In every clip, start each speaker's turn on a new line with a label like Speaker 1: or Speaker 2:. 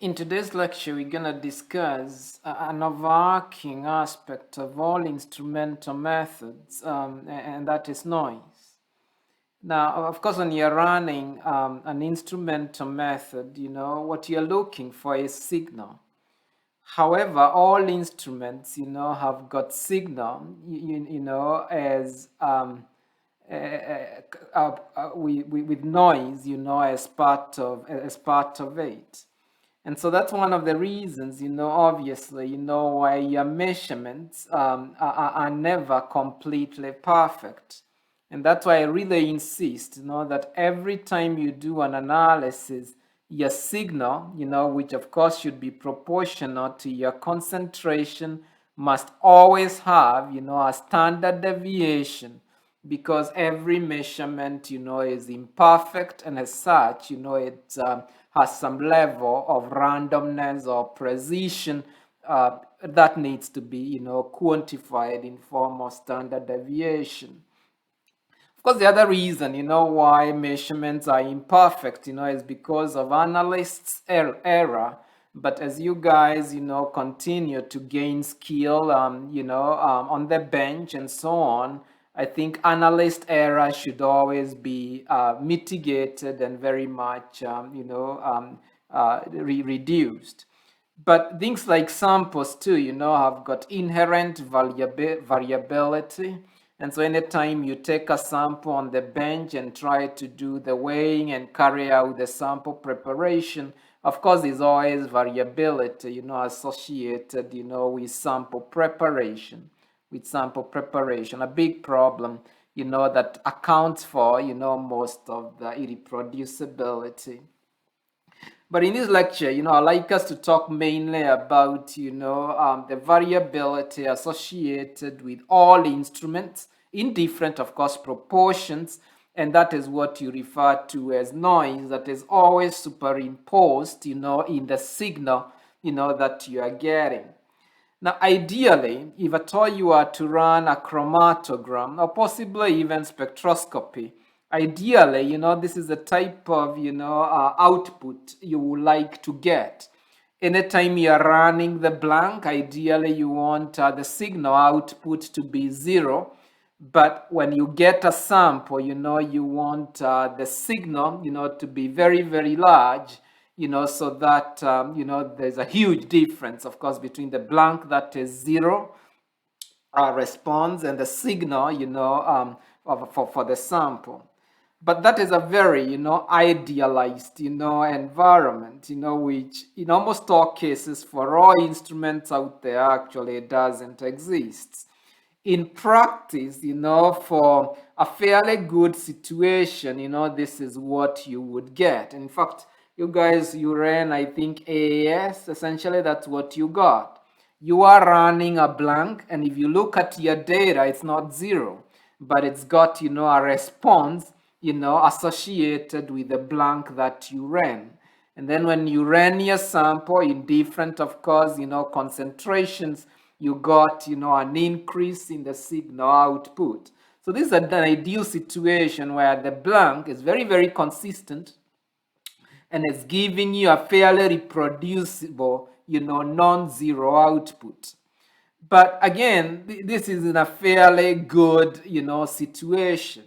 Speaker 1: In today's lecture, we're going to discuss an overarching aspect of all instrumental methods, and that is noise. Now, of course, when you're running an instrumental method, what you're looking for is signal. However, all instruments, have got signal, as with noise, as part of it. And so that's one of the reasons, obviously, why your measurements are never completely perfect. And that's why I really insist, that every time you do an analysis, your signal, which of course should be proportional to your concentration, must always have, a standard deviation, because every measurement, is imperfect, and as such, it has some level of randomness or precision that needs to be, quantified in form of standard deviation. Of course, the other reason, why measurements are imperfect, is because of analysts' error. But as you guys, continue to gain skill, on the bench and so on, I think analyst error should always be mitigated and very much, reduced. But things like samples too, have got inherent variability. And so anytime you take a sample on the bench and try to do the weighing and carry out the sample preparation, of course, there's always variability, associated, with sample preparation. A big problem, that accounts for, most of the irreproducibility. But in this lecture, I'd like us to talk mainly about, the variability associated with all instruments in different, of course, proportions. And that is what you refer to as noise, that is always superimposed, in the signal, that you are getting. Now, ideally, if at all you are to run a chromatogram or possibly even spectroscopy, ideally, this is the type of, output you would like to get. Anytime you are running the blank, ideally you want the signal output to be 0. But when you get a sample, you want the signal, to be very, very large, so that, there's a huge difference, of course, between the blank that is 0 response and the signal, for the sample. But that is a very, idealized, environment, which in almost all cases for all instruments out there actually doesn't exist. In practice, for a fairly good situation, this is what you would get. In fact, you guys, you ran, I think, AAS, essentially that's what you got. You are running a blank, and if you look at your data, it's not 0, but it's got, a response, associated with the blank that you ran. And then when you ran your sample in different, of course, concentrations, you got, an increase in the signal output. So this is an ideal situation where the blank is very, very consistent and it's giving you a fairly reproducible, non-zero output. But again, this is in a fairly good, situation.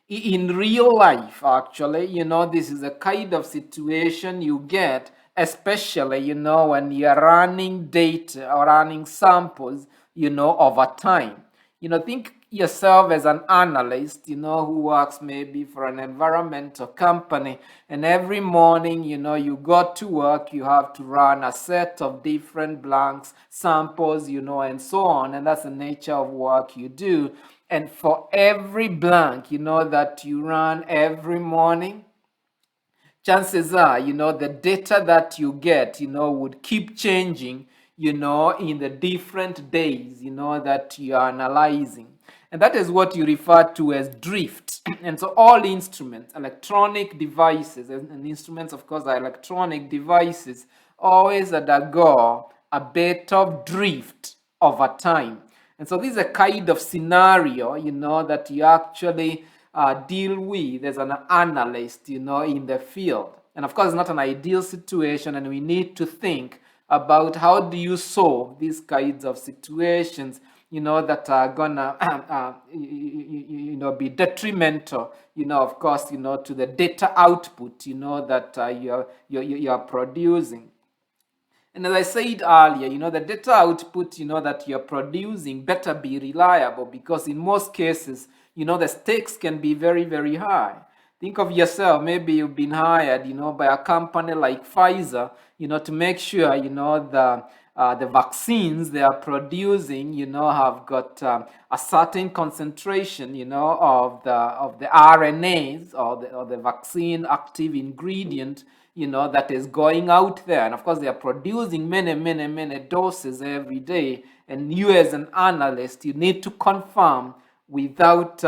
Speaker 1: In real life, actually, this is a kind of situation you get, especially, when you're running data or running samples, over time. Think yourself as an analyst, who works maybe for an environmental company, and every morning, you got to work, you have to run a set of different blanks, samples, and so on, and that's the nature of work you do. And for every blank, that you run every morning, chances are, the data that you get, would keep changing, in the different days, that you are analyzing. And that is what you refer to as drift. And so all instruments, electronic devices, and instruments, of course, are electronic devices, always undergo a bit of drift over time. And so this is a kind of scenario, that you actually deal with as an analyst, in the field. And of course, it's not an ideal situation, and we need to think about how do you solve these kinds of situations, that are gonna, be detrimental, of course, to the data output, that you're producing. And as I said earlier, the data output, that you're producing better be reliable, because in most cases, the stakes can be very, very high. Think of yourself, maybe you've been hired, by a company like Pfizer, to make sure, the vaccines they are producing, have got a certain concentration, of the RNAs, or the vaccine active ingredient, that is going out there. And of course, they are producing many, many, many doses every day. And you, as an analyst, you need to confirm without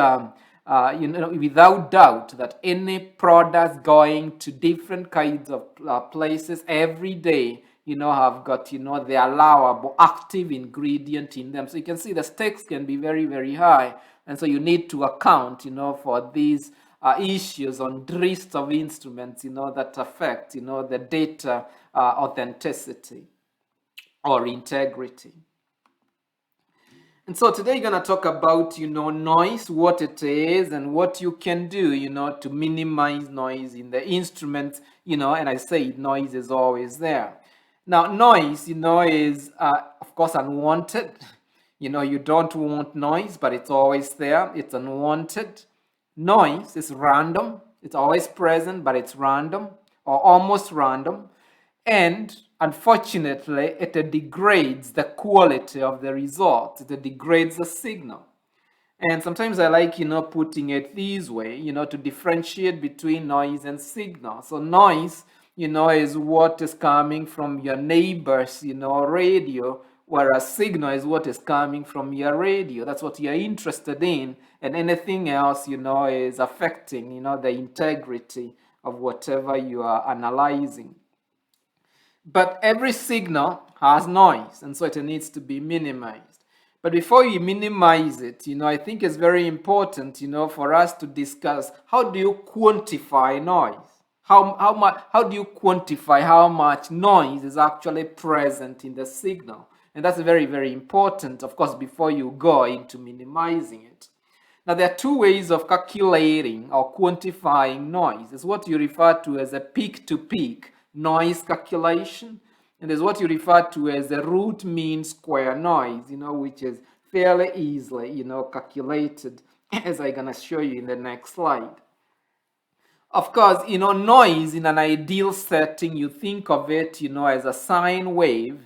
Speaker 1: without doubt that any products going to different kinds of places every day, have got, the allowable active ingredient in them. So you can see the stakes can be very, very high. And so you need to account, for these issues on drift of instruments, that affect, the data authenticity or integrity. And so today you're going to talk about, noise, what it is and what you can do, to minimize noise in the instruments, and I say noise is always there. Now, noise, is, of course, unwanted. You don't want noise, but it's always there. It's unwanted. Noise is random. It's always present, but it's random or almost random. And unfortunately, it degrades the quality of the result. It degrades the signal. And sometimes I like, putting it this way, to differentiate between noise and signal. So noise, is what is coming from your neighbor's, radio, whereas signal is what is coming from your radio. That's what you're interested in. And anything else, is affecting, the integrity of whatever you are analyzing. But every signal has noise, and so it needs to be minimized. But before you minimize it, I think it's very important, for us to discuss how do you quantify noise? How do you quantify how much noise is actually present in the signal? And that's very, very important, of course, before you go into minimizing it. Now, there are two ways of calculating or quantifying noise. It's what you refer to as a peak-to-peak noise calculation, and there's what you refer to as the root mean square noise, which is fairly easily, calculated, as I'm going to show you in the next slide. Of course, noise in an ideal setting, you think of it, as a sine wave,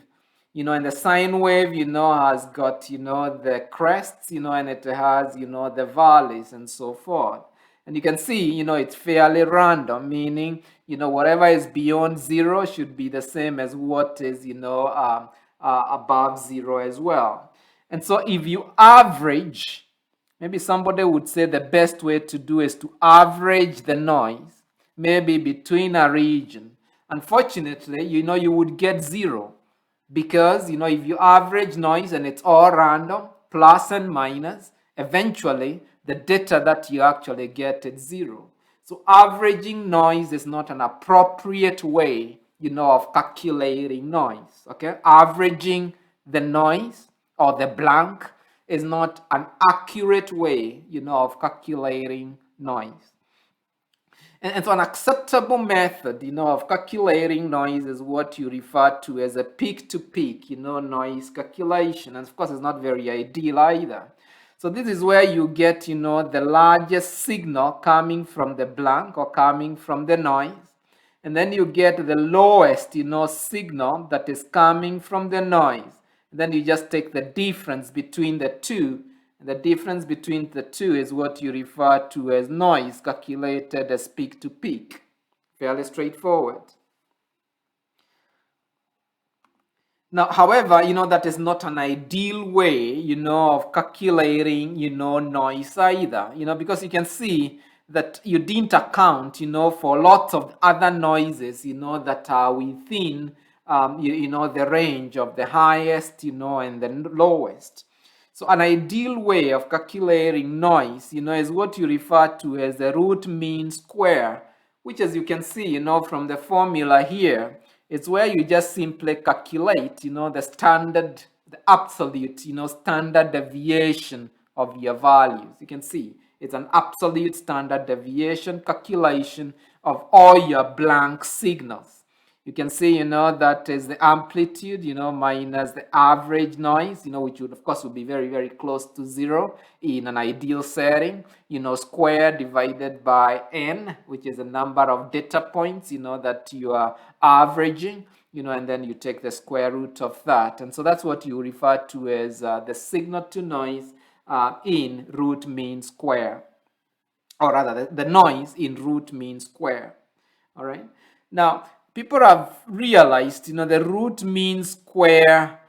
Speaker 1: and the sine wave, has got, the crests, and it has, the valleys and so forth. And you can see, it's fairly random, meaning, whatever is beyond zero should be the same as what is, above zero as well. And so if you average, maybe somebody would say the best way to do is to average the noise, maybe between a region. Unfortunately, you would get zero, because, if you average noise and it's all random, plus and minus, eventually the data that you actually get is zero. So averaging noise is not an appropriate way, of calculating noise, okay? Averaging the noise or the blank is not an accurate way, of calculating noise. And so an acceptable method, of calculating noise is what you refer to as a peak-to-peak, noise calculation. And of course, it's not very ideal either. So this is where you get, the largest signal coming from the blank or coming from the noise. And then you get the lowest, signal that is coming from the noise. And then you just take the difference between the two. And the difference between the two is what you refer to as noise, calculated as peak-to-peak. Fairly straightforward. Now, however, that is not an ideal way, of calculating, noise either, because you can see that you didn't account, for lots of other noises, that are within, the range of the highest, and the lowest. So an ideal way of calculating noise, is what you refer to as the root mean square, which, as you can see, from the formula here, it's where you just simply calculate, the standard, the absolute, standard deviation of your values. You can see it's an absolute standard deviation calculation of all your blank signals. You can see, that is the amplitude, minus the average noise, which would, of course, would be very, very close to zero in an ideal setting, square divided by n, which is the number of data points, that you are averaging, and then you take the square root of that. And so that's what you refer to as the signal to noise in root mean square, or rather the noise in root mean square. All right. Now, people have realized, the root mean square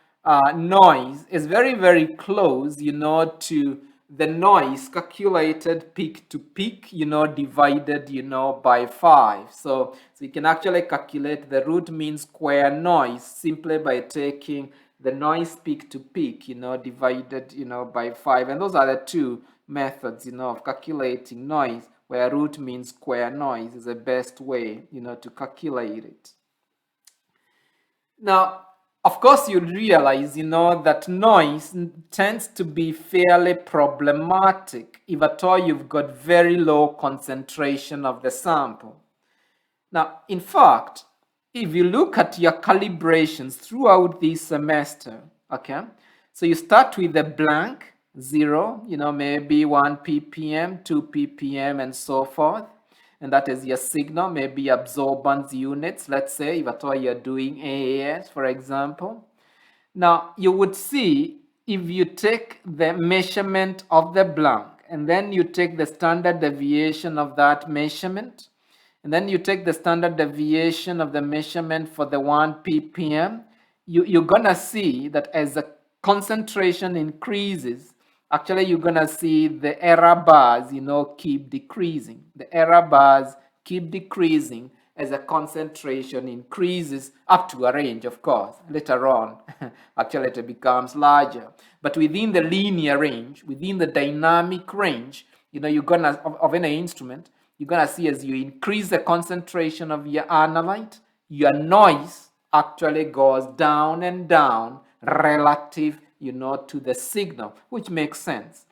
Speaker 1: noise is very, very close, to the noise calculated peak to peak, divided, by 5. So you can actually calculate the root mean square noise simply by taking the noise peak to peak, divided, by 5. And those are the two methods, of calculating noise, where root mean square noise is the best way, to calculate it. Now, of course, you realize, that noise tends to be fairly problematic if at all you've got very low concentration of the sample. Now, in fact, if you look at your calibrations throughout this semester, okay, so you start with a blank, 0, maybe 1 ppm, 2 ppm, and so forth. And that is your signal, maybe absorbance units, let's say, if at all you're doing AAS, for example. Now, you would see if you take the measurement of the blank, and then you take the standard deviation of that measurement, and then you take the standard deviation of the measurement for the 1 ppm, you're gonna see that as the concentration increases, actually you're gonna see the error bars, keep decreasing. The error bars keep decreasing as the concentration increases up to a range, of course. Later on, actually it becomes larger. But within the linear range, within the dynamic range, you're gonna, of any instrument, you're gonna see as you increase the concentration of your analyte, your noise actually goes down and down relative, to the signal, which makes sense.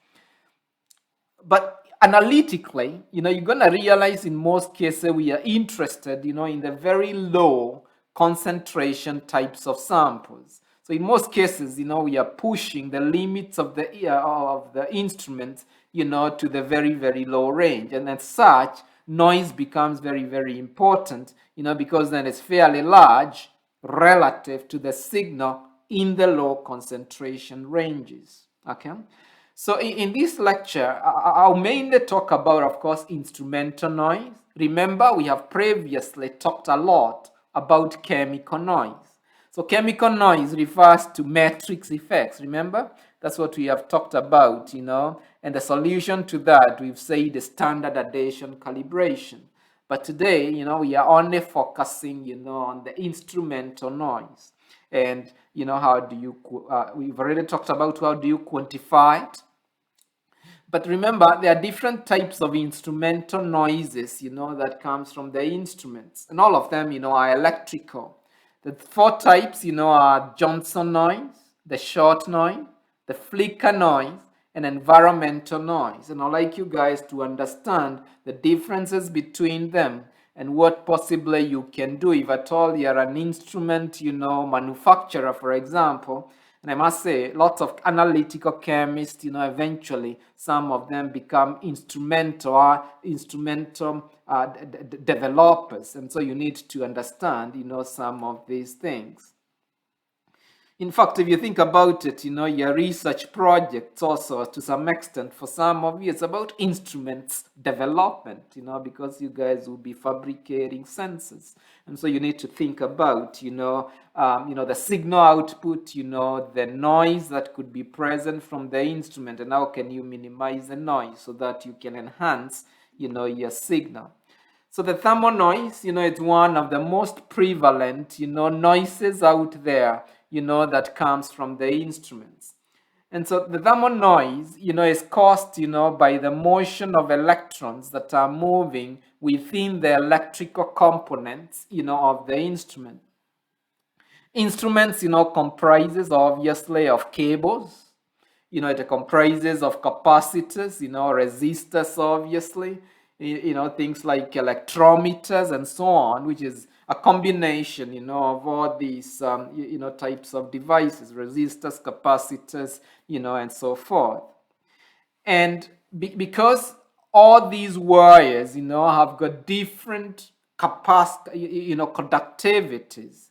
Speaker 1: But analytically, you're gonna realize in most cases we are interested, in the very low concentration types of samples. So in most cases, we are pushing the limits of the instrument, to the very, very low range. And as such, noise becomes very, very important, because then it's fairly large relative to the signal in the low concentration ranges. Okay. So in this lecture, I'll mainly talk about, of course, instrumental noise. Remember, we have previously talked a lot about chemical noise. So chemical noise refers to matrix effects. Remember, that's what we have talked about, and the solution to that, we've said the standardization calibration. But today, we are only focusing, on the instrumental noise. And, how do you, we've already talked about how do you quantify it. But remember, there are different types of instrumental noises, that comes from the instruments. And all of them, are electrical. The 4 types, are Johnson noise, the short noise, the flicker noise, and environmental noise. And I'd like you guys to understand the differences between them and what possibly you can do if at all you're an instrument, manufacturer, for example. And I must say, lots of analytical chemists, eventually some of them become instrumental developers. And so you need to understand, some of these things. In fact, if you think about it, your research projects also, to some extent, for some of you, it's about instruments development, because you guys will be fabricating sensors. And so you need to think about, the signal output, the noise that could be present from the instrument, and how can you minimize the noise so that you can enhance, your signal. So the thermal noise, it's one of the most prevalent, noises out there, that comes from the instruments. And so the thermal noise, is caused, by the motion of electrons that are moving within the electrical components, of the instrument. Instruments, comprises obviously of cables. It comprises of capacitors, resistors, obviously, things like electrometers and so on, which is a combination, of all these, types of devices, resistors, capacitors, and so forth. And because all these wires, have got different capacity, conductivities,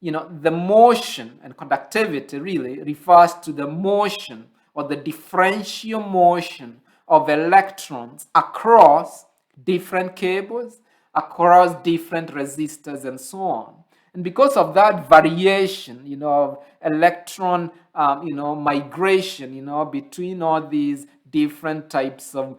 Speaker 1: the motion and conductivity really refers to the motion or the differential motion of electrons across different cables, across different resistors, and so on. And because of that variation, of electron, migration, between all these different types of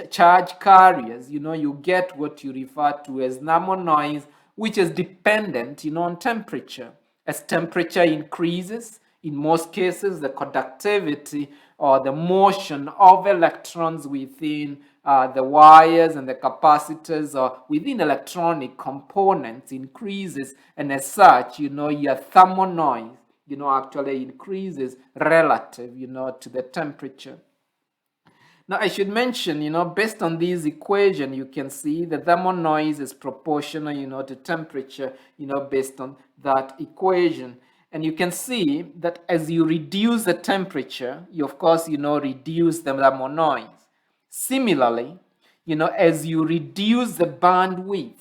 Speaker 1: charge carriers, you get what you refer to as thermal noise, which is dependent, on temperature. As temperature increases, in most cases, the conductivity or the motion of electrons within the wires and the capacitors or within electronic components increases, and as such, your thermal noise, actually increases relative, to the temperature. Now, I should mention, based on this equation, you can see the thermal noise is proportional, to temperature, based on that equation. And you can see that as you reduce the temperature, you, of course, reduce the thermal noise. Similarly, as you reduce the bandwidth,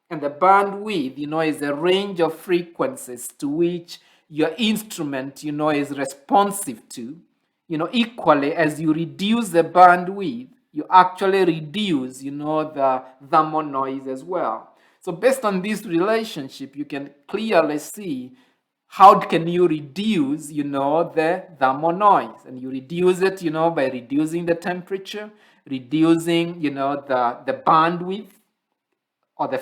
Speaker 1: and the bandwidth, is a range of frequencies to which your instrument, is responsive to, equally, as you reduce the bandwidth, you actually reduce, the thermal noise as well. So based on this relationship, you can clearly see how can you reduce, the thermal noise. And you reduce it, by reducing the temperature, reducing, the bandwidth, or the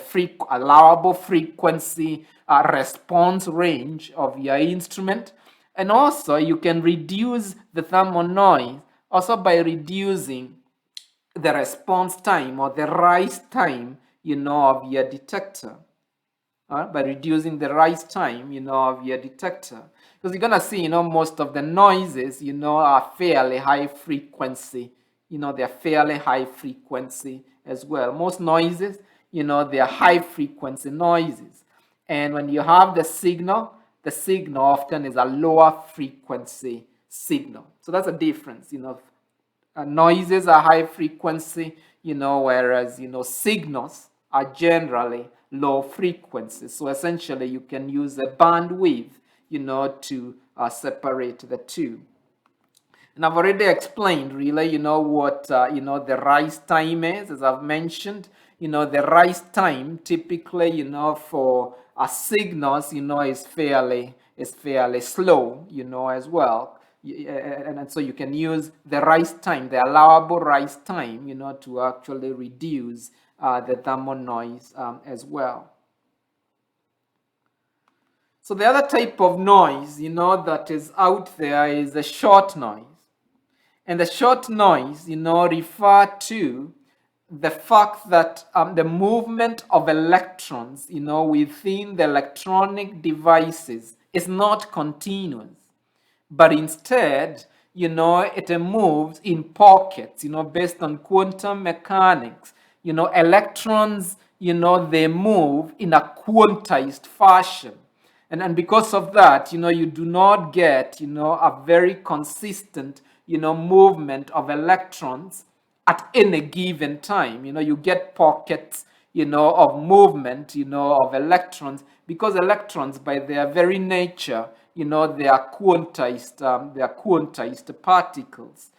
Speaker 1: allowable frequency response range of your instrument. And also you can reduce the thermal noise also by reducing the response time or the rise time, of your detector. By reducing the rise time, of your detector. Because you're gonna see, most of the noises, are fairly high frequency. They're fairly high frequency as well. Most noises, they are high frequency noises. And when you have the signal often is a lower frequency signal. So that's a difference, noises are high frequency, whereas, signals are generally low frequency. So essentially you can use the bandwidth, to separate the two. And I've already explained really, what, the rise time is, as I've mentioned. The rise time typically, for signals, is fairly slow, as well. And so you can use the rise time, the allowable rise time, to actually reduce the thermal noise as well. So the other type of noise, that is out there is the short noise. And the short noise, refer to the fact that the movement of electrons, within the electronic devices is not continuous, but instead, it moves in pockets, based on quantum mechanics. Electrons, they move in a quantized fashion. And because of that, you do not get, a very consistent, movement of electrons at any given time. You get pockets, of movement, of electrons, because electrons, by their very nature, they are quantized particles.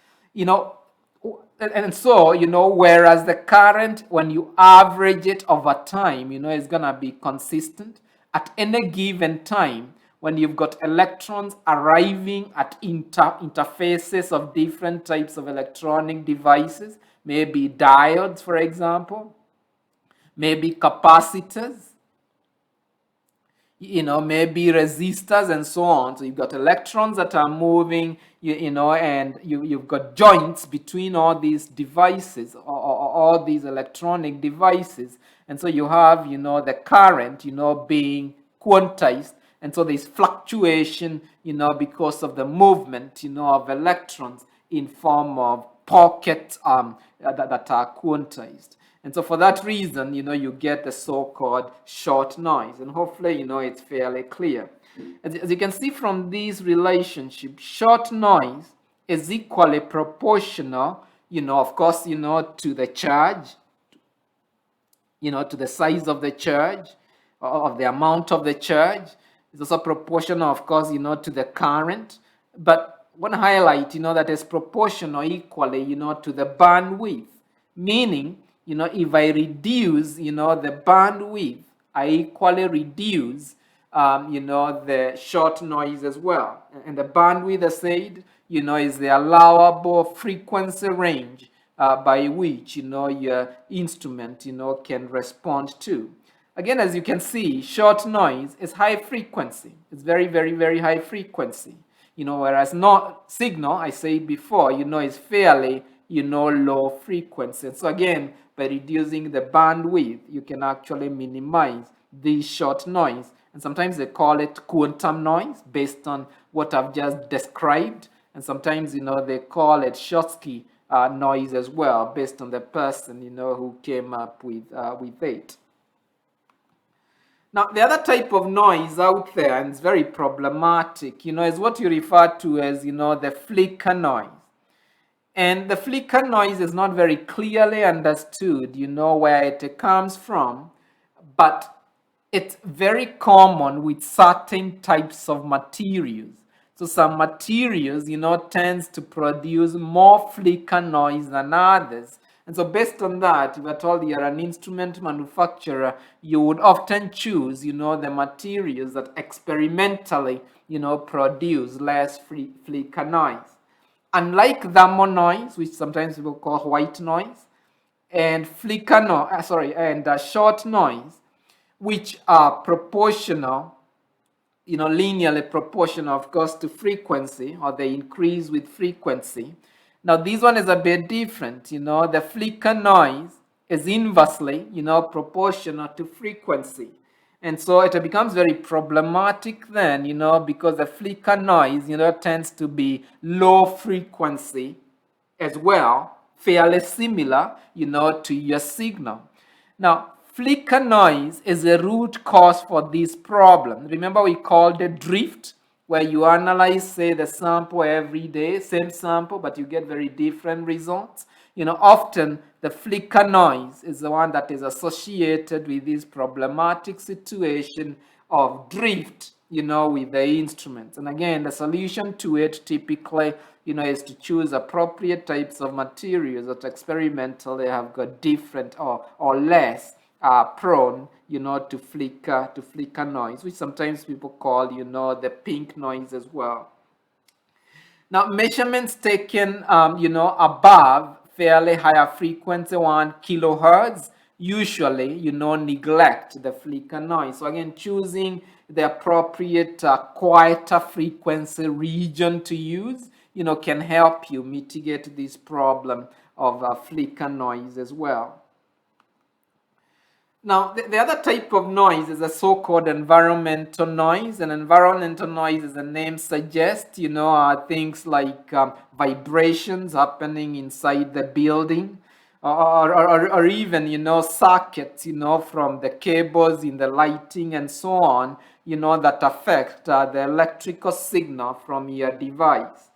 Speaker 1: And so, whereas the current, when you average it over time, is gonna be consistent at any given time. When you've got electrons arriving at interfaces of different types of electronic devices, maybe diodes, for example, maybe capacitors, maybe resistors and so on. So you've got electrons that are moving, and you've got joints between all these devices or all these electronic devices. And so you have, the current, being quantized. And so there's fluctuation, because of the movement, of electrons in form of pockets that are quantized. And so for that reason, you get the so-called short noise. And hopefully, it's fairly clear. As you can see from these relationships, short noise is equally proportional, of course, to the charge, to the size of the charge, of the amount of the charge. It's also proportional, of course, to the current. But I want to highlight, that it's proportional equally, to the bandwidth. Meaning, if I reduce, the bandwidth, I equally reduce, the short noise as well. And the bandwidth, I said, is the allowable frequency range by which, your instrument, can respond to. Again, as you can see, short noise is high frequency. It's very, very, very high frequency. Whereas not signal, I said before, is fairly, low frequency. And so again, by reducing the bandwidth, you can actually minimize this short noise. And sometimes they call it quantum noise based on what I've just described. And sometimes, they call it Schottky noise as well, based on the person, who came up with it. Now, the other type of noise out there, and it's very problematic, is what you refer to as, the flicker noise. And the flicker noise is not very clearly understood, where it comes from, but it's very common with certain types of materials. So some materials, tends to produce more flicker noise than others. And so based on that, if at all you're an instrument manufacturer, you would often choose, the materials that experimentally, produce less flicker noise. Unlike thermal noise, which sometimes people call white noise, and short noise, which are proportional, linearly proportional, of course, to frequency, or they increase with frequency. Now, this one is a bit different. The flicker noise is inversely, proportional to frequency. And so it becomes very problematic then, because the flicker noise, tends to be low frequency as well, fairly similar, to your signal. Now, flicker noise is a root cause for this problem. Remember, we called it drift, where you analyze, say, the sample every day, same sample, but you get very different results. Often the flicker noise is the one that is associated with this problematic situation of drift, with the instruments. And again, the solution to it typically, is to choose appropriate types of materials that experimentally have got different or less prone, to flicker noise, which sometimes people call, the pink noise as well. Now, measurements taken, above fairly higher frequency, 1 kilohertz, usually, neglect the flicker noise. So again, choosing the appropriate quieter frequency region to use, can help you mitigate this problem of flicker noise as well. Now, the other type of noise is a so-called environmental noise. And environmental noise, as the name suggests, are things like vibrations happening inside the building, or even, circuits, from the cables in the lighting and so on, that affect the electrical signal from your device.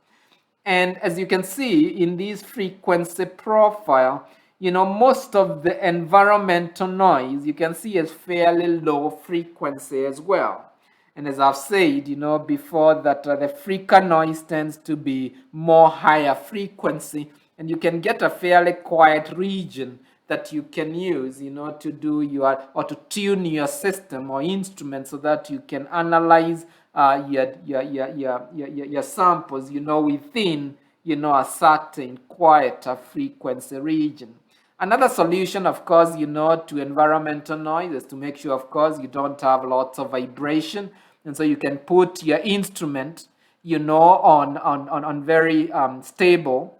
Speaker 1: And as you can see in this frequency profile, most of the environmental noise you can see is fairly low frequency as well. And as I've said, before, that the flicker noise tends to be more higher frequency, and you can get a fairly quiet region that you can use, to do to tune your system or instrument so that you can analyze your samples, within, a certain quieter frequency region. Another solution, of course, to environmental noise is to make sure, of course, you don't have lots of vibration. And so you can put your instrument, on very stable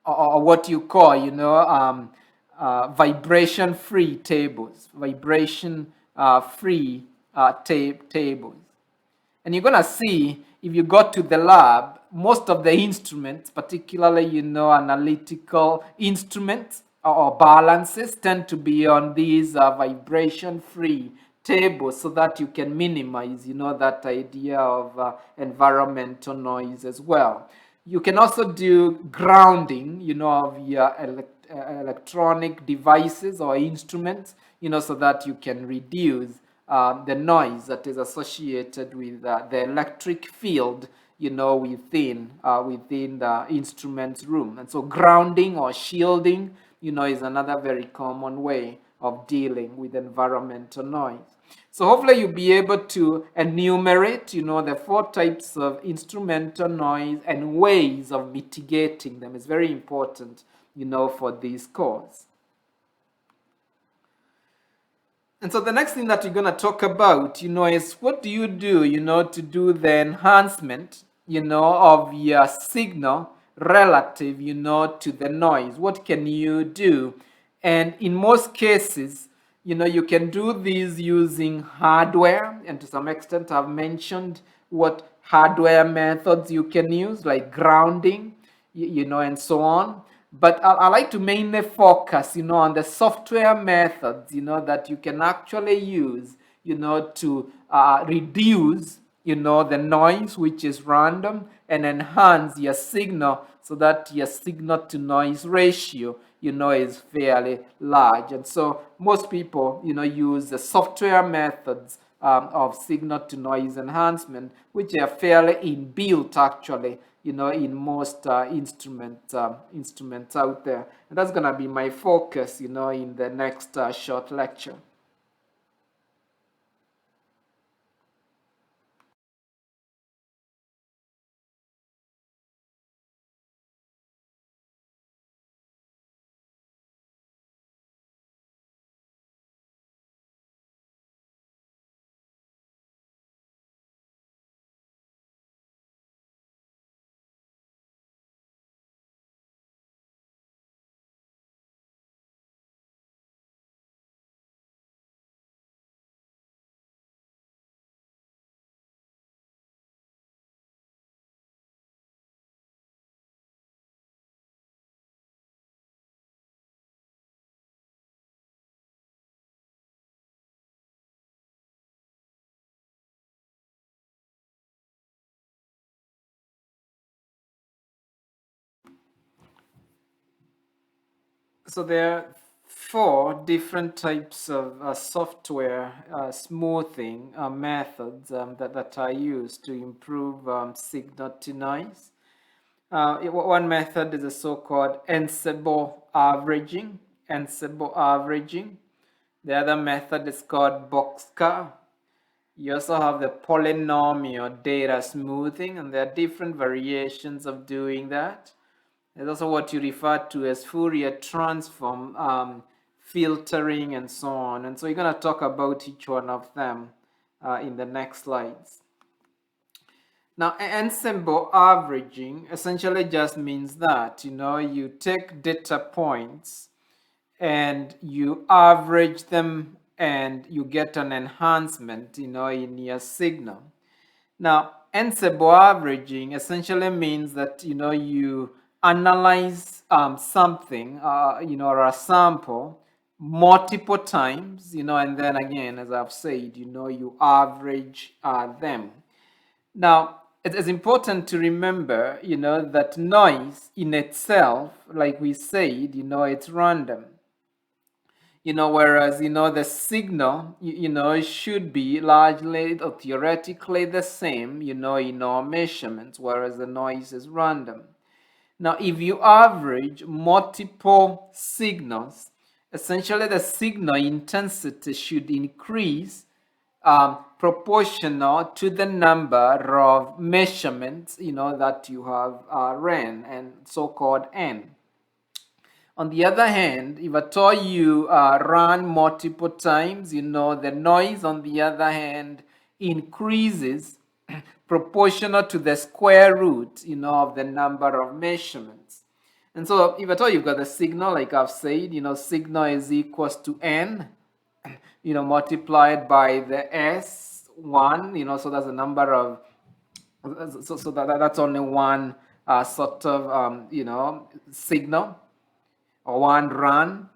Speaker 1: or what you call, vibration-free tables, vibration-free tables. And you're gonna see, if you go to the lab, most of the instruments, particularly, analytical instruments or balances, tend to be on these vibration-free tables, so that you can minimize, that idea of environmental noise as well. You can also do grounding, of your electronic devices or instruments, so that you can reduce the noise that is associated with the electric field, within the instruments room. And so grounding or shielding, is another very common way of dealing with environmental noise. So hopefully you'll be able to enumerate, the 4 types of instrumental noise and ways of mitigating them. It's very important, for this course. And so the next thing that you're going to talk about, is what do you do, to do the enhancement, of your signal relative, to the noise. What can you do? And in most cases, you can do these using hardware, and to some extent I've mentioned what hardware methods you can use, like grounding, and so on. But I like to mainly focus, on the software methods, that you can actually use, to reduce, the noise, which is random, and enhance your signal so that your signal to noise ratio, is fairly large. And so most people, use the software methods of signal to noise enhancement, which are fairly inbuilt actually, in most instruments out there. And that's going to be my focus, in the next short lecture. So there are 4 different types of software smoothing methods that are used to improve signal to noise. One method is the so-called ensemble averaging. Ensemble averaging. The other method is called boxcar. You also have the polynomial data smoothing, and there are different variations of doing that. There's also what you refer to as Fourier transform, filtering, and so on. And so you're going to talk about each one of them in the next slides. Now, ensemble averaging essentially just means that, you take data points and you average them and you get an enhancement, in your signal. Now, ensemble averaging essentially means that, you analyze something, or a sample multiple times, and then again, as I've said, you average them. Now, it is important to remember, that noise in itself, like we said, it's random. Whereas, the signal, should be largely or theoretically the same, in our measurements, whereas the noise is random. Now, if you average multiple signals, essentially the signal intensity should increase proportional to the number of measurements, that you have ran, and so-called N. On the other hand, if at all you run multiple times, the noise, on the other hand, increases proportional to the square root, of the number of measurements. And so if at all you've got the signal, like I've said, signal is equals to n, multiplied by the S1, so that's the number of, so that's only one sort of, signal or one run.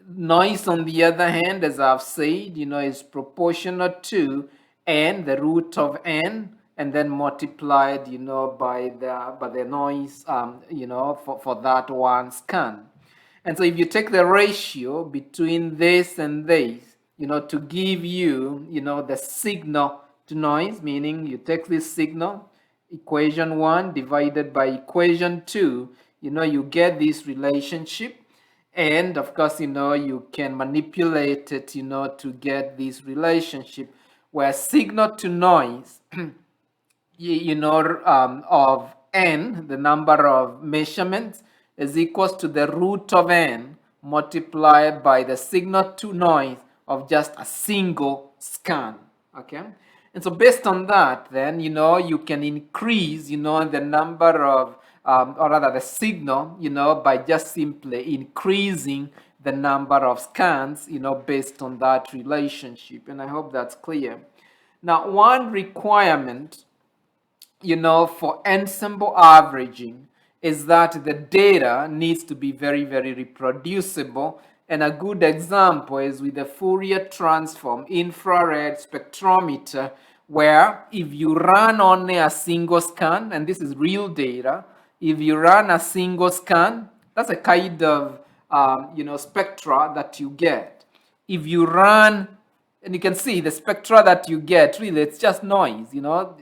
Speaker 1: Noise, on the other hand, as I've said, is proportional to n, the root of n, and then multiplied, by the noise, for that one scan. And so if you take the ratio between this and this, to give you, the signal to noise, meaning you take this signal, equation 1 divided by equation 2, you get this relationship. And of course, you can manipulate it, to get this relationship where signal to noise, of n, the number of measurements, is equals to the root of n multiplied by the signal to noise of just a single scan. Okay. And so based on that, then, you can increase, the number of, or rather the signal, by just simply increasing the number of scans, based on that relationship. And I hope that's clear. Now, one requirement, for ensemble averaging is that the data needs to be very, very reproducible. And a good example is with the Fourier transform infrared spectrometer, where if you run only a single scan, and this is real data, if you run a single scan, that's a kind of spectra that you get. If you run, and you can see the spectra that you get, really, it's just noise,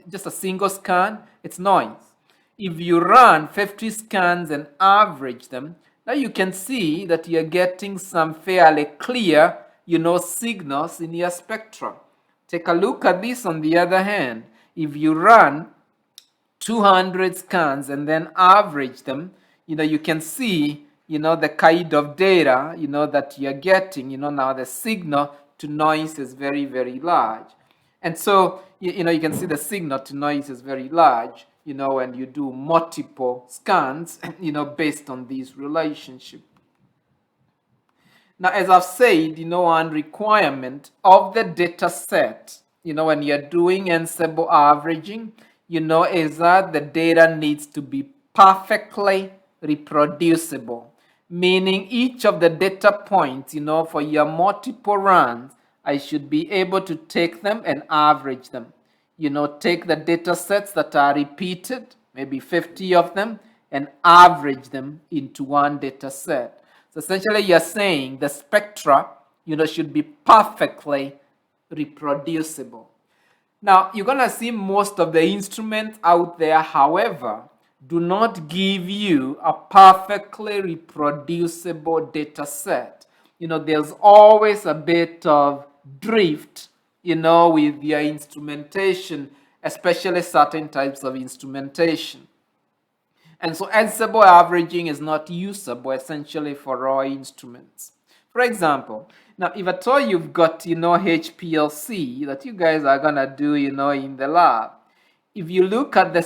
Speaker 1: just a single scan, it's noise. If you run 50 scans and average them, now you can see that you're getting some fairly clear, signals in your spectra. Take a look at this on the other hand. If you run 200 scans and then average them, you can see, the kind of data, that you're getting, now the signal to noise is very, very large. And so, you can see the signal to noise is very large, when you do multiple scans, based on this relationship. Now, as I've said, one requirement of the data set, when you're doing ensemble averaging, is that the data needs to be perfectly reproducible. Meaning each of the data points, for your multiple runs, I should be able to take them and average them. Take the data sets that are repeated, maybe 50 of them, and average them into one data set. So essentially you're saying the spectra, should be perfectly reproducible. Now, you're going to see most of the instruments out there, however, do not give you a perfectly reproducible data set. There's always a bit of drift, with your instrumentation, especially certain types of instrumentation. And so ensemble averaging is not usable essentially for all instruments. For example, now if at all you've got, HPLC that you guys are gonna do, in the lab, if you look at the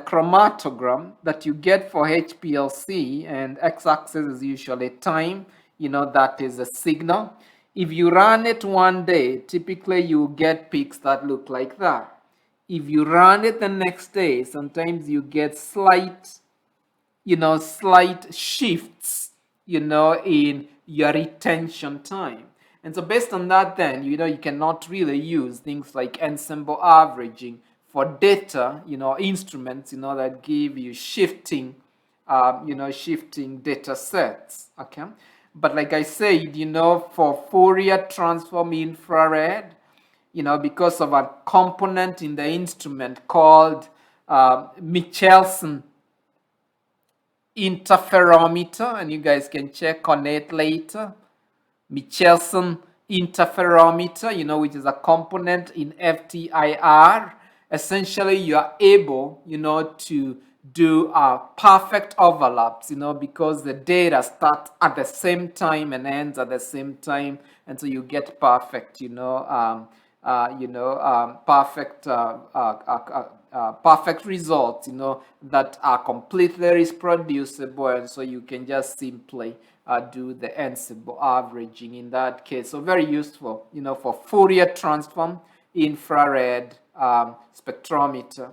Speaker 1: chromatogram that you get for HPLC, and x-axis is usually time, that is a signal. If you run it one day, typically you get peaks that look like that. If you run it the next day, sometimes you get slight shifts, in your retention time. And so based on that, then, you cannot really use things like ensemble averaging for data, instruments, that give you shifting data sets, okay? But like I said, for Fourier transform infrared, because of a component in the instrument called Michelson interferometer, and you guys can check on it later. Michelson interferometer, which is a component in FTIR. Essentially, you are able, to do perfect overlaps, because the data starts at the same time and ends at the same time, and so you get perfect, perfect perfect results, that are completely reproducible, and so you can just simply do the ensemble averaging in that case. So very useful, for Fourier transform, infrared spectrometer.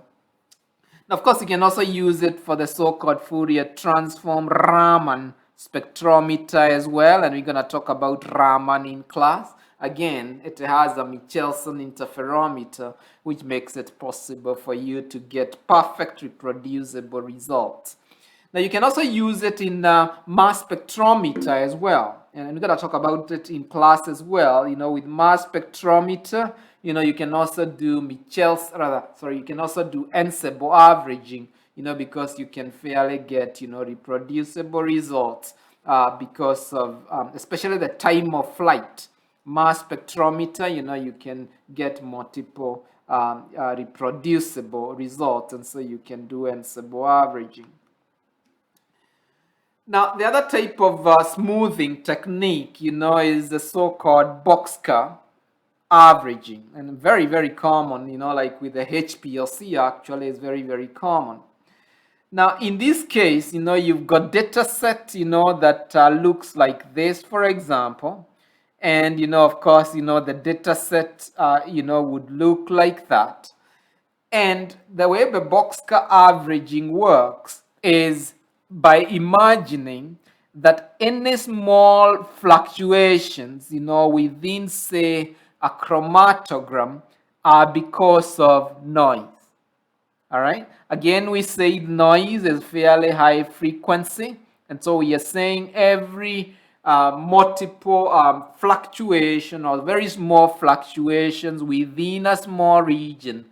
Speaker 1: Now, of course, you can also use it for the so-called Fourier transform Raman spectrometer as well, and we're going to talk about Raman in class. Again, it has a Michelson interferometer, which makes it possible for you to get perfect reproducible results. Now, you can also use it in mass spectrometer as well, and we're going to talk about it in class as well. With mass spectrometer, you can also do you can also do ensemble averaging, because you can fairly get, reproducible results because of, especially the time of flight. Mass spectrometer, you can get multiple reproducible results, and so you can do ensemble averaging. Now, the other type of smoothing technique, is the so-called boxcar averaging, and very, very common, like with the HPLC, actually is very, very common. Now, in this case, you've got data set, that looks like this, for example, and, of course, the data set, would look like that. And the way the boxcar averaging works is by imagining that any small fluctuations, within, say, a chromatogram are because of noise. All right. Again, we say noise is fairly high frequency, and so we are saying every multiple fluctuation or very small fluctuations within a small region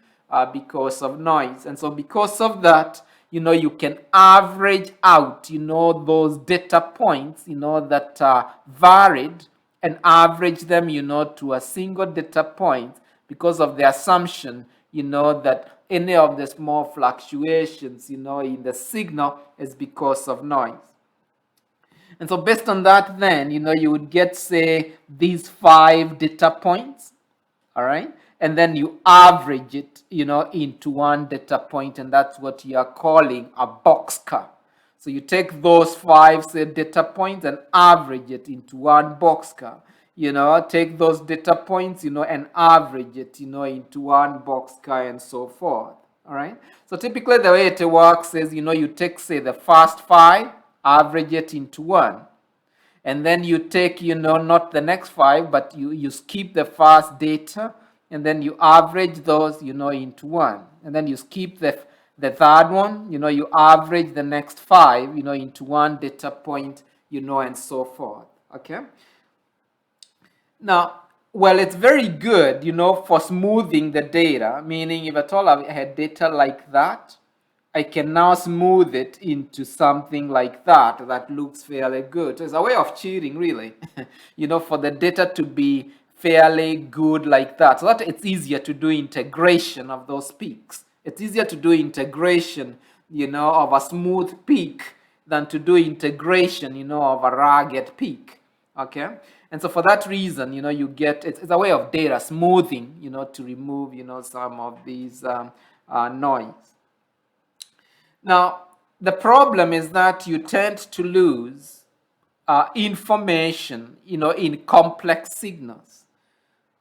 Speaker 1: because of noise. And so because of that, you can average out, those data points, that are varied, and average them, to a single data point because of the assumption, that any of the small fluctuations, in the signal is because of noise. And so based on that, then, you would get, say, these 5 data points, all right? And then you average it, into one data point, and that's what you are calling a boxcar. So you take those 5, say, data points and average it into one boxcar. Take those data points, and average it, into one boxcar and so forth, all right? So typically the way it works is, you take, say, the first 5, average it into one. And then you take, not the next 5, but you skip the first data, and then you average those, into one. And then you skip the third one, you average the next 5, into one data point, and so forth, okay? Now, well, it's very good, for smoothing the data, meaning if at all I had data like that, I can now smooth it into something like that looks fairly good. So it's a way of cheating, really, for the data to be fairly good like that, so that it's easier to do integration of those peaks. It's easier to do integration, of a smooth peak than to do integration, of a rugged peak, okay? And so for that reason, you get, it's a way of data smoothing, to remove, some of these noise. Now, the problem is that you tend to lose information, in complex signals.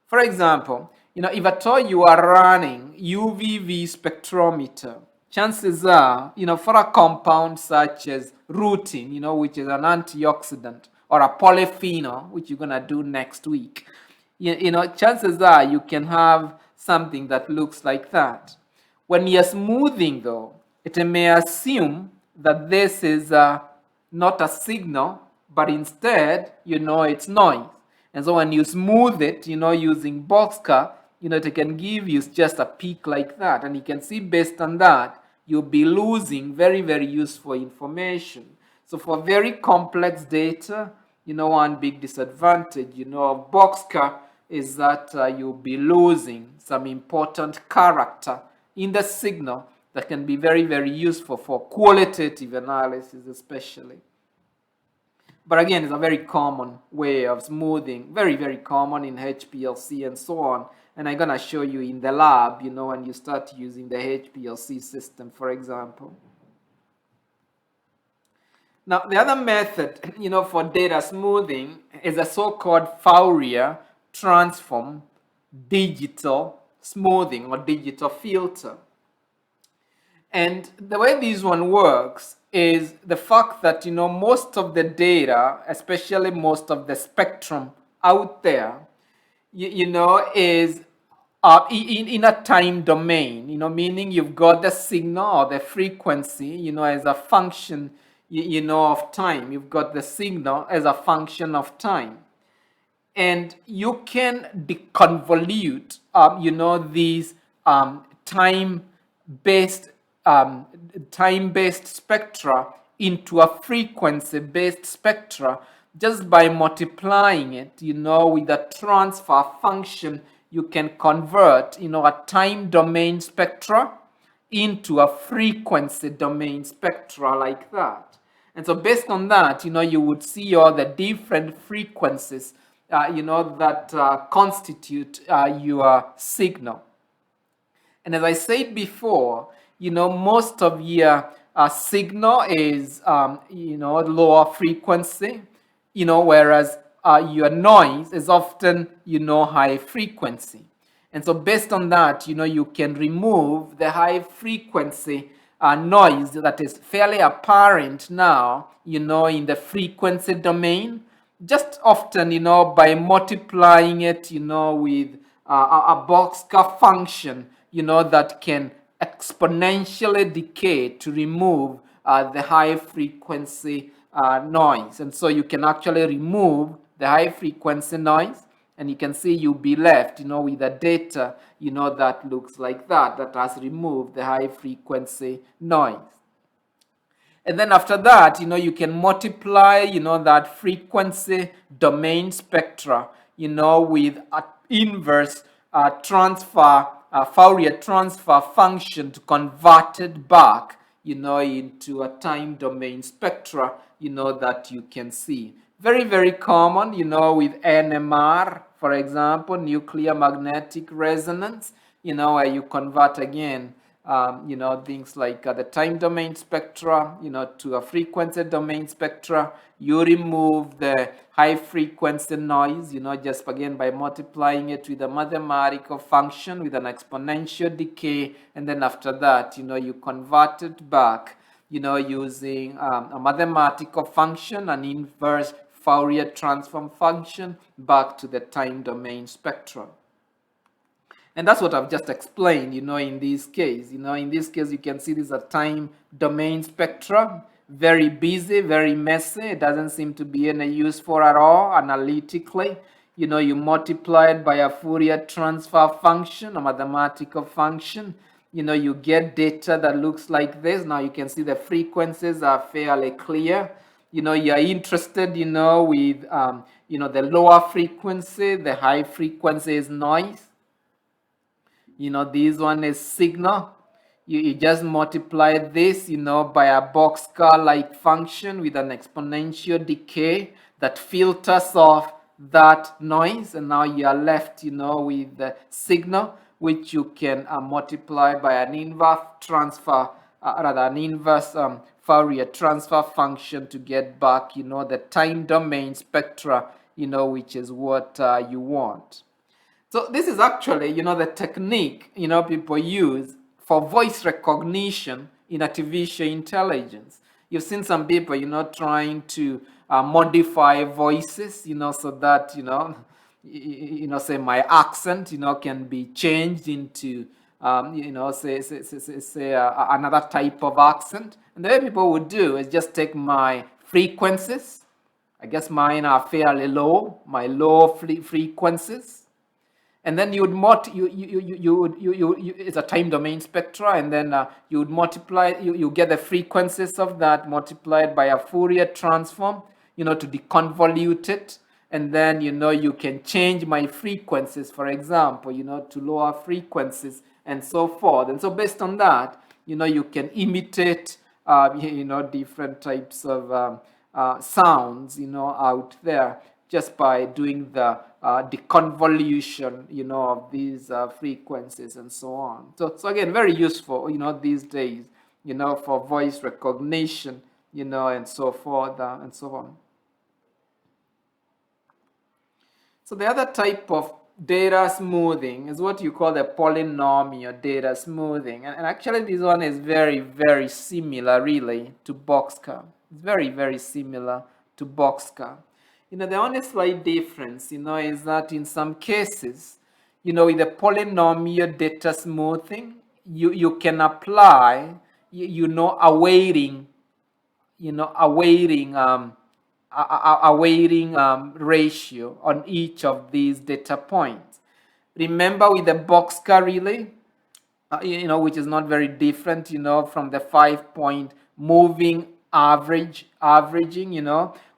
Speaker 1: For example, if at all you are running UVV spectrometer, chances are, for a compound such as rutin, which is an antioxidant, or a polyphenol, which you're going to do next week, chances are you can have something that looks like that. When you're smoothing, though, it may assume that this is not a signal, but instead, it's noise. And so when you smooth it, using boxcar, it can give you just a peak like that. And you can see based on that, you'll be losing very, very useful information. So for very complex data, one big disadvantage, of boxcar is that you'll be losing some important character in the signal that can be very, very useful for qualitative analysis especially. But again, it's a very common way of smoothing, very, very common in HPLC and so on. And I'm gonna show you in the lab, when you start using the HPLC system, for example. Now, the other method, for data smoothing is a so-called Fourier transform digital smoothing or digital filter. And the way this one works is the fact that, most of the data, especially most of the spectrum out there, is in a time domain, meaning you've got the signal or the frequency, as a function, of time. You've got the signal as a function of time. And you can deconvolute, these time-based spectra into a frequency-based spectra just by multiplying it, with a transfer function. You can convert, a time domain spectra into a frequency domain spectra like that. And so based on that, you would see all the different frequencies, that constitute your signal. And as I said before, most of your signal is, lower frequency, whereas your noise is often, high frequency. And so based on that, you can remove the high frequency noise that is fairly apparent now, in the frequency domain, just often, by multiplying it, with a Boxcar function, that can exponentially decay to remove the high frequency noise. And so you can actually remove the high frequency noise, and you can see you'll be left, with the data, that looks like that has removed the high frequency noise. And then after that, you can multiply, that frequency domain spectra, with an inverse transfer, Fourier transfer function to convert it back, into a time domain spectra, that you can see. Very, very common, with NMR, for example, nuclear magnetic resonance, where you convert again, things like the time domain spectra, to a frequency domain spectra. You remove the high frequency noise, just again by multiplying it with a mathematical function with an exponential decay. And then after that, you convert it back, using a mathematical function, an inverse Fourier transform function, back to the time domain spectrum. And that's what I've just explained, in this case. In this case, you can see this is a time domain spectrum. Very busy, very messy. It doesn't seem to be any use for at all analytically. You multiply it by a Fourier transfer function, a mathematical function. You get data that looks like this. Now you can see the frequencies are fairly clear. You're interested, with, the lower frequency, the high frequency is noise. This one is signal. You just multiply this, by a Boxcar-like function with an exponential decay that filters off that noise. And now you are left, with the signal, which you can multiply by an inverse transfer, an inverse Fourier transfer function to get back, the time domain spectra, which is what you want. So this is actually, the technique, people use for voice recognition in artificial intelligence. You've seen some people, trying to modify voices, so that, say my accent, can be changed into, say another type of accent. And the way people would do is just take my frequencies. I guess mine are fairly low, my low frequencies. And then you would it's a time domain spectra, and then you would multiply, you get the frequencies of that multiplied by a Fourier transform, to deconvolute it. And then, you can change my frequencies, for example, to lower frequencies and so forth. And so based on that, you can imitate, different types of sounds, out there. just by doing the convolution, of these frequencies and so on. So again, very useful, these days, for voice recognition, and so forth and so on. So the other type of data smoothing is what you call the polynomial data smoothing. And actually this one is very, very similar really to boxcar. It's very, very similar to boxcar. The only slight difference, is that in some cases, with the polynomial data smoothing, you can apply, a weighting, a weighting ratio on each of these data points. Remember with the boxcar relay, which is not very different, from the 5-point moving averaging,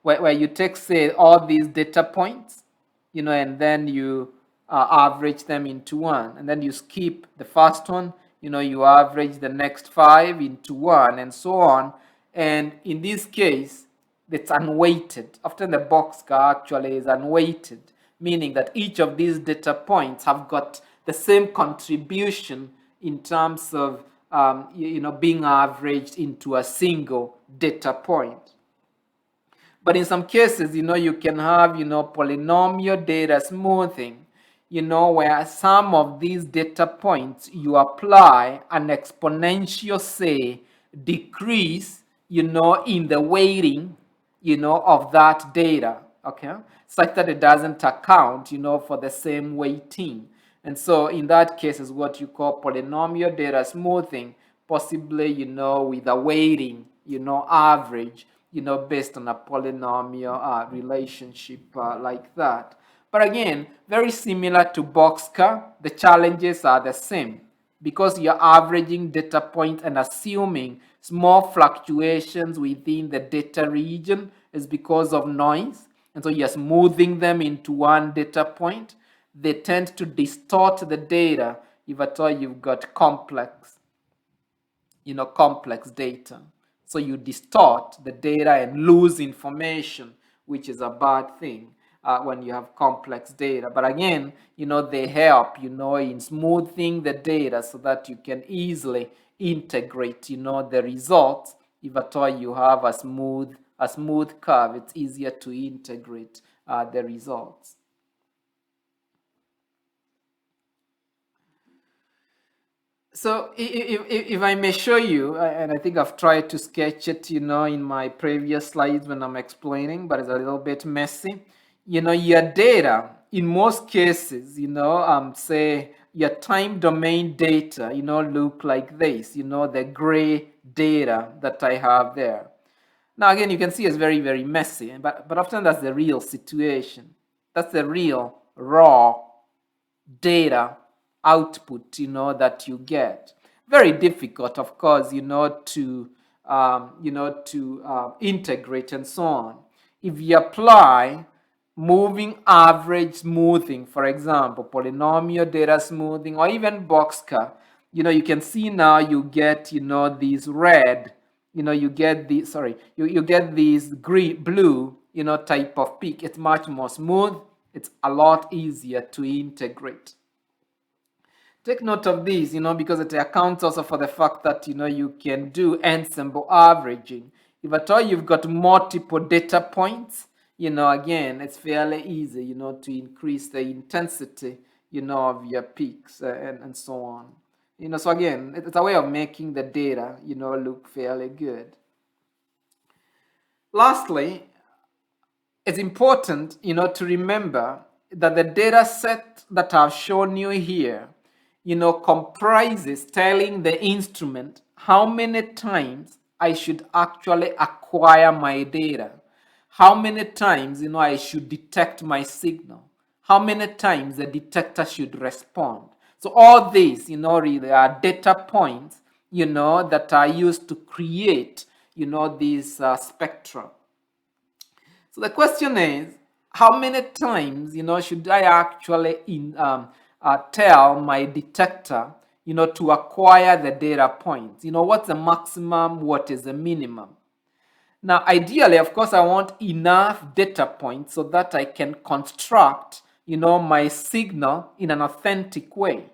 Speaker 1: where you take, say, all these data points, and then you average them into one, and then you skip the first one, you average the next 5 into one, and so on. And in this case, it's unweighted. Often the boxcar actually is unweighted, meaning that each of these data points have got the same contribution in terms of being averaged into a single data point. But in some cases, you can have, polynomial data smoothing, where some of these data points you apply an exponential, say, decrease, in the weighting, of that data, okay, such that it doesn't account, for the same weighting. And so in that case is what you call polynomial data smoothing, possibly, with a weighting, average, based on a polynomial relationship like that. But again, very similar to boxcar, the challenges are the same because you're averaging data points and assuming small fluctuations within the data region is because of noise. And so you're smoothing them into one data point. They tend to distort the data if at all you've got complex data. So you distort the data and lose information, which is a bad thing when you have complex data. But again, they help, in smoothing the data so that you can easily integrate, the results. If at all you have a smooth curve, it's easier to integrate the results. So if I may show you, and I think I've tried to sketch it, in my previous slides when I'm explaining, but it's a little bit messy. Your data, in most cases, say your time domain data, look like this, the gray data that I have there. Now, again, you can see it's very, very messy, but often that's the real situation. That's the real raw data output, that you get. Very difficult, of course, to integrate and so on. If you apply moving average smoothing, for example, polynomial data smoothing, or even boxcar, you can see now you get, these red, you get these, you get these green, blue, type of peak. It's much more smooth. It's a lot easier to integrate. Take note of this, because it accounts also for the fact that, you can do ensemble averaging. If at all you've got multiple data points, again, it's fairly easy, to increase the intensity, of your peaks and so on. So again, it's a way of making the data, look fairly good. Lastly, it's important, to remember that the data set that I've shown you here, comprises telling the instrument how many times I should actually acquire my data, how many times, I should detect my signal, how many times the detector should respond. So all these, really are data points, that are used to create, these spectra. So the question is, how many times, should I actually tell my detector, to acquire the data points? What's the maximum? What is the minimum? Now, ideally, of course, I want enough data points so that I can construct, my signal in an authentic way.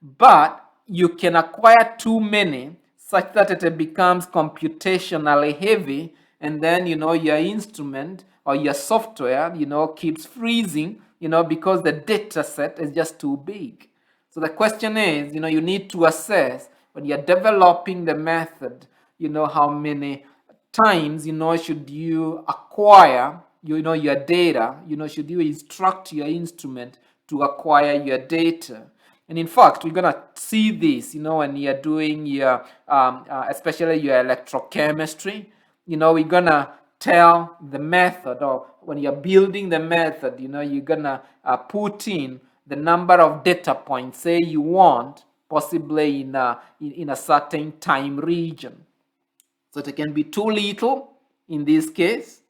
Speaker 1: But you can acquire too many such that it becomes computationally heavy, and then, your instrument or your software, keeps freezing, because the data set is just too big. So the question is, you need to assess when you're developing the method, how many times, should you acquire, your data, should you instruct your instrument to acquire your data. And in fact, we're going to see this, when you're doing your, especially your electrochemistry, we're going to tell the method, or when you're building the method, you're going to put in the number of data points, say you want, possibly in a certain time region. So it can be too little in this case,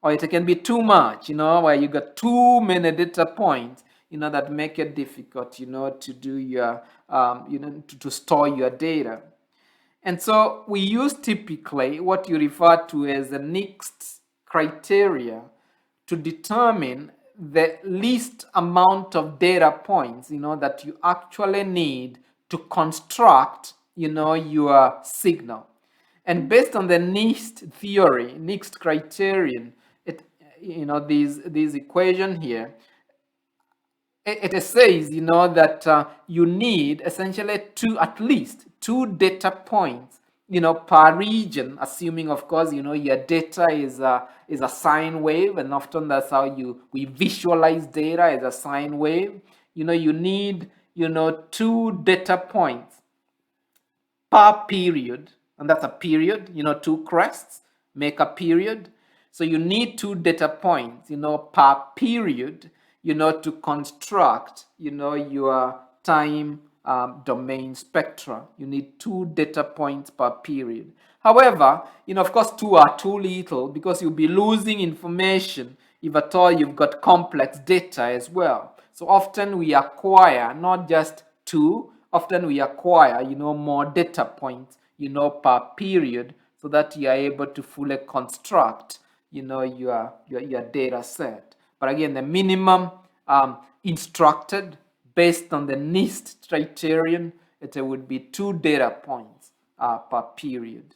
Speaker 1: or it can be too much, where you got too many data points, that make it difficult, to do your, to store your data. And so we use typically what you refer to as the next criteria to determine the least amount of data points, that you actually need to construct, your signal. And based on the next theory, next criterion, this equation here, it says, that you need essentially at least two data points, per region, assuming, of course, your data is a sine wave, and often that's how we visualize data as a sine wave. You need, two data points per period, and that's a period, two crests make a period. So you need two data points, per period, to construct, your time domain spectra. You need two data points per period. However, of course, two are too little because you'll be losing information if at all you've got complex data as well. So often we acquire not just two, often we acquire, more data points, per period, so that you are able to fully construct, your data set. But again, the minimum instructed based on the NIST criterion, it would be two data points per period.